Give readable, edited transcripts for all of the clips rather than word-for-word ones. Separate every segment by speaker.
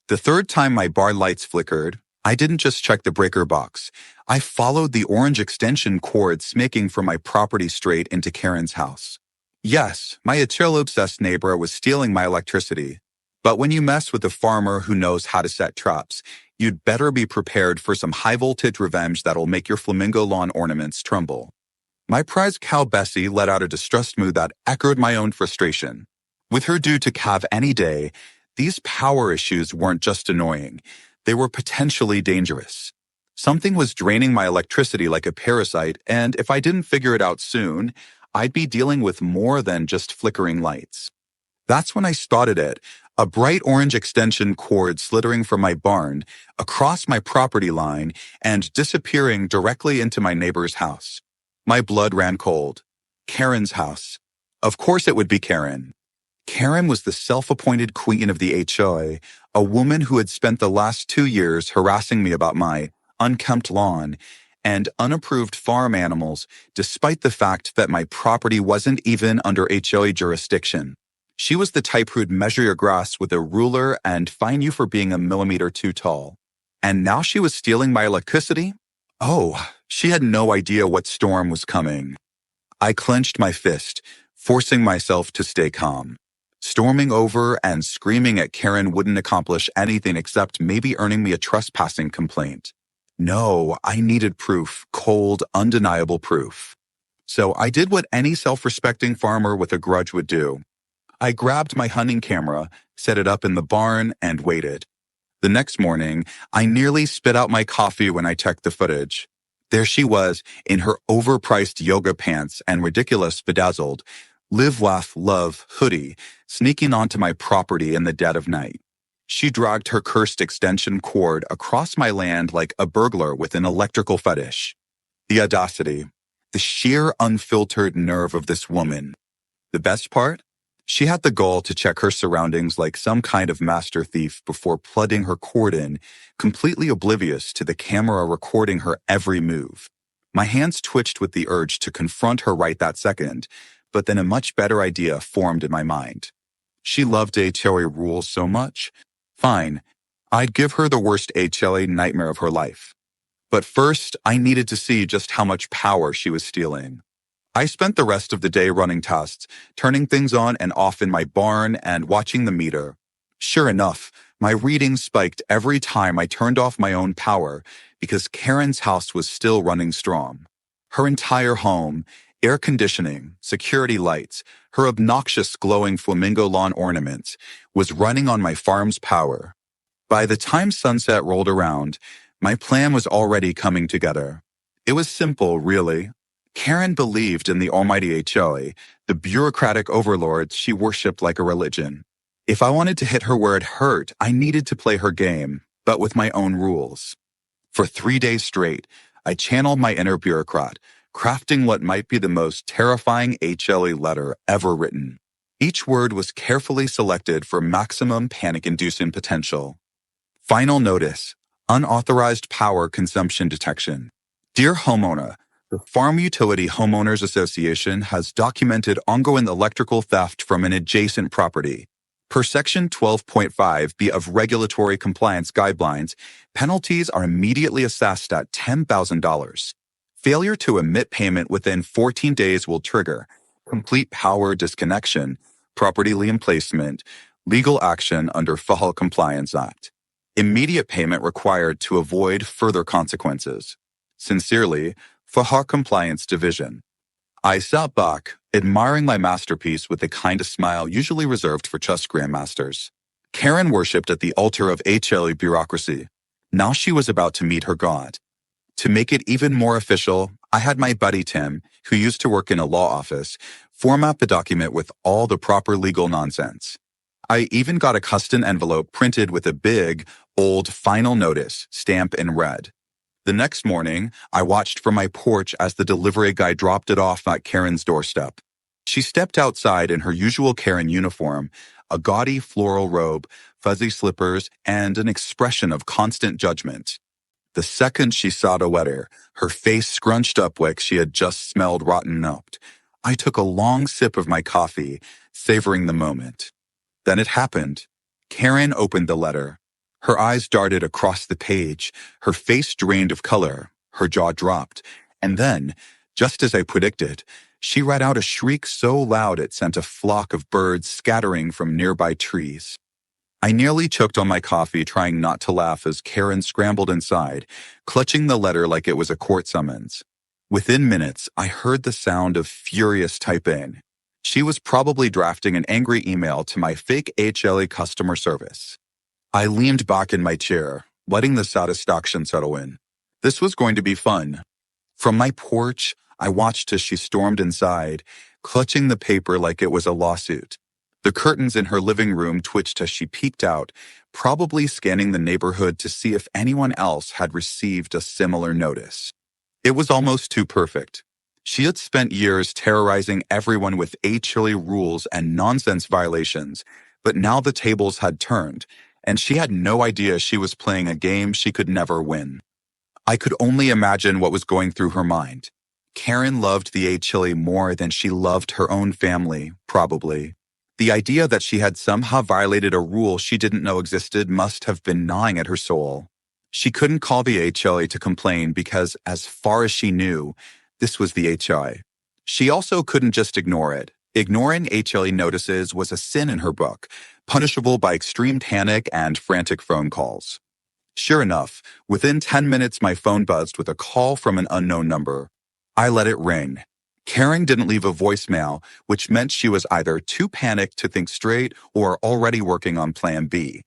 Speaker 1: The third time my bar lights flickered, I didn't just check the breaker box. I followed the orange extension cord snaking from my property straight into Karen's house. Yes, my HOA-obsessed neighbor was stealing my electricity. But when you mess with a farmer who knows how to set traps, you'd better be prepared for some high-voltage revenge that'll make your flamingo lawn ornaments tremble. My prize cow Bessie let out a distressed moo that echoed my own frustration. With her due to calve any day, these power issues weren't just annoying. They were potentially dangerous. Something was draining my electricity like a parasite, and if I didn't figure it out soon, I'd be dealing with more than just flickering lights. That's when I spotted it, a bright orange extension cord slithering from my barn, across my property line, and disappearing directly into my neighbor's house. My blood ran cold. Karen's house. Of course it would be Karen. Karen was the self-appointed queen of the HOA, a woman who had spent the last 2 years harassing me about my unkempt lawn and unapproved farm animals, despite the fact that my property wasn't even under HOA jurisdiction. She was the type who'd measure your grass with a ruler and fine you for being a millimeter too tall. And now she was stealing my electricity? Oh, she had no idea what storm was coming. I clenched my fist, forcing myself to stay calm. Storming over and screaming at Karen wouldn't accomplish anything except maybe earning me a trespassing complaint. No, I needed proof, cold, undeniable proof. So I did what any self-respecting farmer with a grudge would do. I grabbed my hunting camera, set it up in the barn, and waited. The next morning, I nearly spit out my coffee when I checked the footage. There she was, in her overpriced yoga pants and ridiculous bedazzled Live, Laugh, Love hoodie, sneaking onto my property in the dead of night. She dragged her cursed extension cord across my land like a burglar with an electrical fetish. The audacity, the sheer unfiltered nerve of this woman. The best part? She had the gall to check her surroundings like some kind of master thief before plugging her cord in, completely oblivious to the camera recording her every move. My hands twitched with the urge to confront her right that second, but then a much better idea formed in my mind. She loved HOA rules so much. Fine, I'd give her the worst HOA nightmare of her life. But first, I needed to see just how much power she was stealing. I spent the rest of the day running tests, turning things on and off in my barn and watching the meter. Sure enough, my readings spiked every time I turned off my own power because Karen's house was still running strong. Her entire home, air conditioning, security lights, her obnoxious glowing flamingo lawn ornaments, was running on my farm's power. By the time sunset rolled around, my plan was already coming together. It was simple, really. Karen believed in the almighty HOA, the bureaucratic overlords she worshipped like a religion. If I wanted to hit her where it hurt, I needed to play her game, but with my own rules. For 3 days straight, I channeled my inner bureaucrat, crafting what might be the most terrifying HOA letter ever written. Each word was carefully selected for maximum panic-inducing potential. Final notice, unauthorized power consumption detection. Dear homeowner, the Farm Utility Homeowners Association has documented ongoing electrical theft from an adjacent property. Per Section 12.5b of Regulatory Compliance Guidelines, penalties are immediately assessed at $10,000. Failure to emit payment within 14 days will trigger complete power disconnection, property lien placement, legal action under FHA Compliance Act. Immediate payment required to avoid further consequences. Sincerely, FHA Compliance Division. I sat back, admiring my masterpiece with the kind of smile usually reserved for chess grandmasters. Karen worshipped at the altar of HOA bureaucracy. Now she was about to meet her god. To make it even more official, I had my buddy Tim, who used to work in a law office, format the document with all the proper legal nonsense. I even got a custom envelope printed with a big, old final notice stamp in red. The next morning, I watched from my porch as the delivery guy dropped it off at Karen's doorstep. She stepped outside in her usual Karen uniform, a gaudy floral robe, fuzzy slippers, and an expression of constant judgment. The second she saw the letter, her face scrunched up like she had just smelled rotten milk. I took a long sip of my coffee, savoring the moment. Then it happened. Karen opened the letter. Her eyes darted across the page, her face drained of color, her jaw dropped, and then, just as I predicted, she let out a shriek so loud it sent a flock of birds scattering from nearby trees. I nearly choked on my coffee trying not to laugh as Karen scrambled inside, clutching the letter like it was a court summons. Within minutes, I heard the sound of furious typing. She was probably drafting an angry email to my fake HLA customer service. I leaned back in my chair, letting the satisfaction settle in. This was going to be fun. From my porch, I watched as she stormed inside, clutching the paper like it was a lawsuit. The curtains in her living room twitched as she peeked out, probably scanning the neighborhood to see if anyone else had received a similar notice. It was almost too perfect. She had spent years terrorizing everyone with HOA rules and nonsense violations, but now the tables had turned, and she had no idea she was playing a game she could never win. I could only imagine what was going through her mind. Karen loved the HOA more than she loved her own family, probably. The idea that she had somehow violated a rule she didn't know existed must have been gnawing at her soul. She couldn't call the HOA to complain because, as far as she knew, this was the HOA. She also couldn't just ignore it. Ignoring HOA notices was a sin in her book, punishable by extreme panic and frantic phone calls. Sure enough, within 10 minutes my phone buzzed with a call from an unknown number. I let it ring. Karen didn't leave a voicemail, which meant she was either too panicked to think straight or already working on Plan B.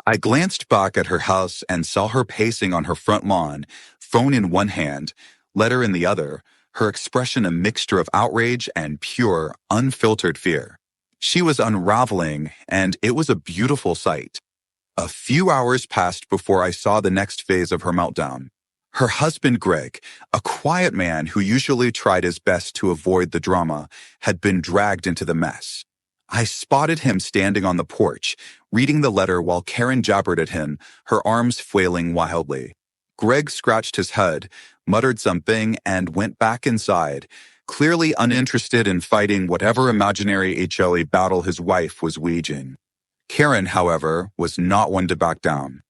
Speaker 1: I glanced back at her house and saw her pacing on her front lawn, phone in one hand, letter in the other, her expression a mixture of outrage and pure, unfiltered fear. She was unraveling, and it was a beautiful sight. A few hours passed before I saw the next phase of her meltdown. Her husband, Greg, a quiet man who usually tried his best to avoid the drama, had been dragged into the mess. I spotted him standing on the porch, reading the letter while Karen jabbered at him, her arms flailing wildly. Greg scratched his head, muttered something, and went back inside, clearly uninterested in fighting whatever imaginary HOA battle his wife was waging. Karen, however, was not one to back down.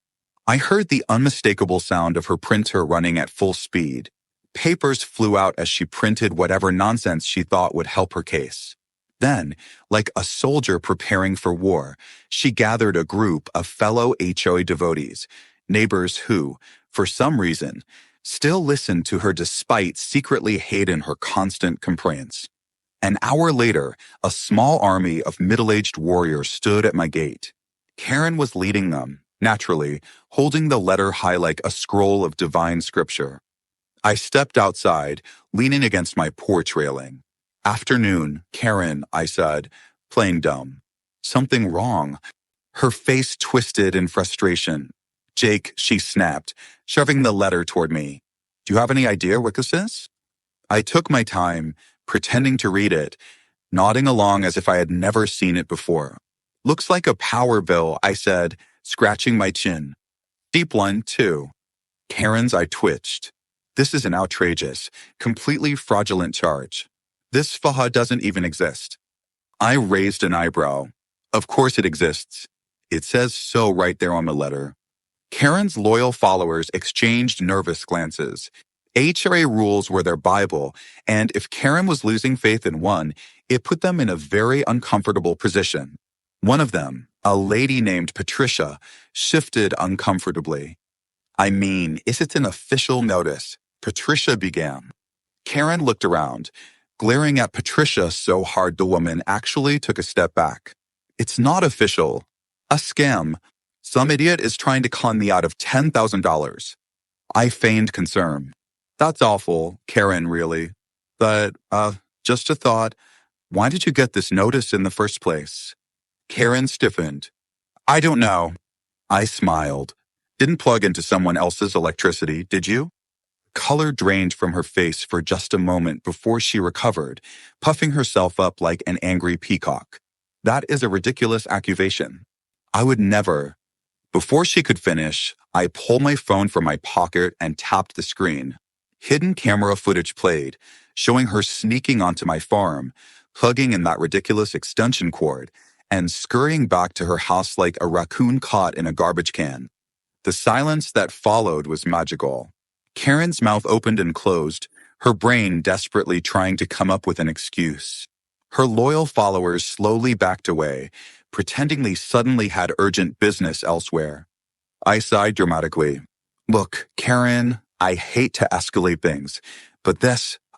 Speaker 1: I heard the unmistakable sound of her printer running at full speed. Papers flew out as she printed whatever nonsense she thought would help her case. Then, like a soldier preparing for war, she gathered a group of fellow HOA devotees, neighbors who, for some reason, still listened to her despite secretly hating her constant complaints. An hour later, a small army of middle-aged warriors stood at my gate. Karen was leading them, naturally, holding the letter high like a scroll of divine scripture. I stepped outside, leaning against my porch railing. "Afternoon, Karen," I said, playing dumb. "Something wrong." Her face twisted in frustration. "Jake," she snapped, shoving the letter toward me. "Do you have any idea what this is?" I took my time, pretending to read it, nodding along as if I had never seen it before. "Looks like a power bill," I said, scratching my chin. "Deep one, too." Karen's eye twitched. "This is an outrageous, completely fraudulent charge. This FHA doesn't even exist." I raised an eyebrow. "Of course it exists. It says so right there on the letter." Karen's loyal followers exchanged nervous glances. HOA rules were their Bible, and if Karen was losing faith in one, it put them in a very uncomfortable position. One of them, a lady named Patricia, shifted uncomfortably. "I mean, is it an official notice?" Patricia began. Karen looked around, glaring at Patricia so hard the woman actually took a step back. "It's not official. A scam. Some idiot is trying to con me out of $10,000. I feigned concern. "That's awful, Karen, really. But, just a thought. Why did you get this notice in the first place?" Karen stiffened. "I don't know." I smiled. "Didn't plug into someone else's electricity, did you?" Color drained from her face for just a moment before she recovered, puffing herself up like an angry peacock. "That is a ridiculous accusation. I would never." Before she could finish, I pulled my phone from my pocket and tapped the screen. Hidden camera footage played, showing her sneaking onto my farm, plugging in that ridiculous extension cord, and scurrying back to her house like a raccoon caught in a garbage can. The silence that followed was magical. Karen's mouth opened and closed, her brain desperately trying to come up with an excuse. Her loyal followers slowly backed away, pretending they suddenly had urgent business elsewhere. I sighed dramatically. Look, Karen, I hate to escalate things, but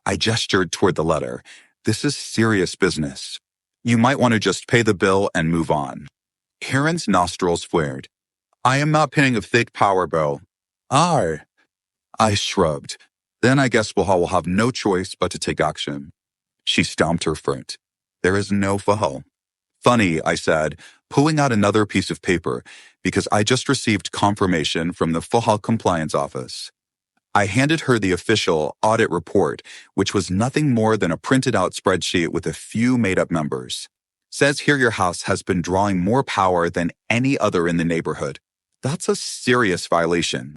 Speaker 1: I gestured toward the letter. This is serious business. You might want to just pay the bill and move on. Karen's nostrils flared. I am not paying a fake power bill. I shrugged. Then I guess we'll have no choice but to take action. She stomped her foot. There is no fail. Funny, I said, pulling out another piece of paper, because I just received confirmation from the FOHA compliance office. I handed her the official audit report, which was nothing more than a printed out spreadsheet with a few made-up numbers. Says here your house has been drawing more power than any other in the neighborhood. That's a serious violation.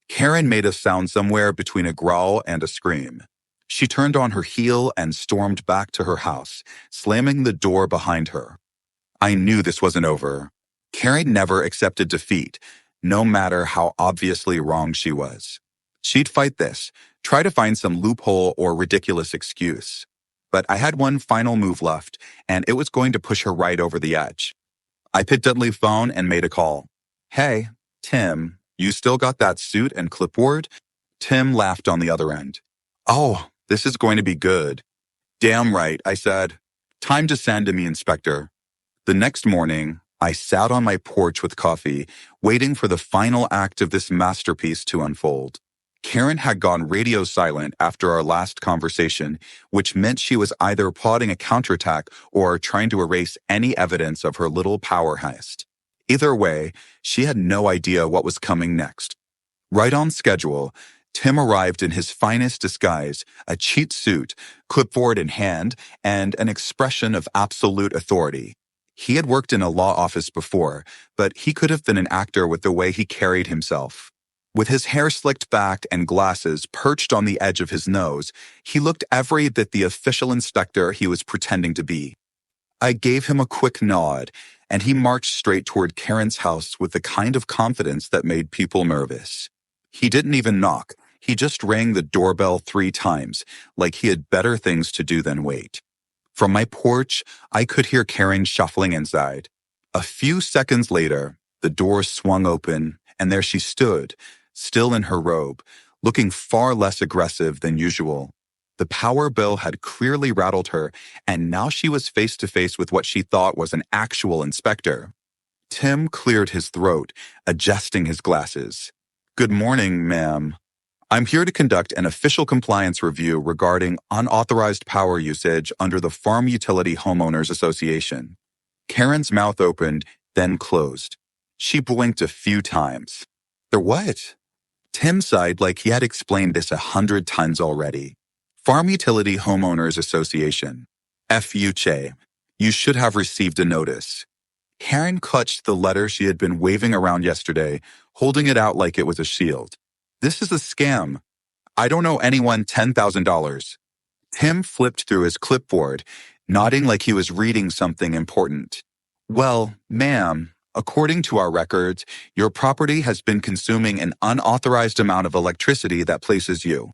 Speaker 1: Karen made a sound somewhere between a growl and a scream. She turned on her heel and stormed back to her house, slamming the door behind her. I knew this wasn't over. Karen never accepted defeat, no matter how obviously wrong she was. She'd fight this, try to find some loophole or ridiculous excuse. But I had one final move left, and it was going to push her right over the edge. I picked up the phone and made a call. Hey, Tim, you still got that suit and clipboard? Tim laughed on the other end. Oh, this is going to be good. Damn right, I said. Time to send to me, Inspector. The next morning, I sat on my porch with coffee, waiting for the final act of this masterpiece to unfold. Karen had gone radio silent after our last conversation, which meant she was either plotting a counterattack or trying to erase any evidence of her little power heist. Either way, she had no idea what was coming next. Right on schedule, Tim arrived in his finest disguise, a cheat suit, clipboard in hand, and an expression of absolute authority. He had worked in a law office before, but he could have been an actor with the way he carried himself. With his hair slicked back and glasses perched on the edge of his nose, he looked every bit the official inspector he was pretending to be. I gave him a quick nod, and he marched straight toward Karen's house with the kind of confidence that made people nervous. He didn't even knock. He just rang the doorbell 3 times, like he had better things to do than wait. From my porch, I could hear Karen shuffling inside. A few seconds later, the door swung open, and there she stood, still in her robe, looking far less aggressive than usual. The power bill had clearly rattled her, and now she was face to face with what she thought was an actual inspector. Tim cleared his throat, adjusting his glasses. Good morning, ma'am. I'm here to conduct an official compliance review regarding unauthorized power usage under the Farm Utility Homeowners Association. Karen's mouth opened, then closed. She blinked a few times. The what? Tim sighed like he had explained this 100 times already. Farm Utility Homeowners Association. FUCHA. You should have received a notice. Karen clutched the letter she had been waving around yesterday, holding it out like it was a shield. This is a scam. I don't owe anyone $10,000. Tim flipped through his clipboard, nodding like he was reading something important. Well, ma'am, according to our records, your property has been consuming an unauthorized amount of electricity that places you.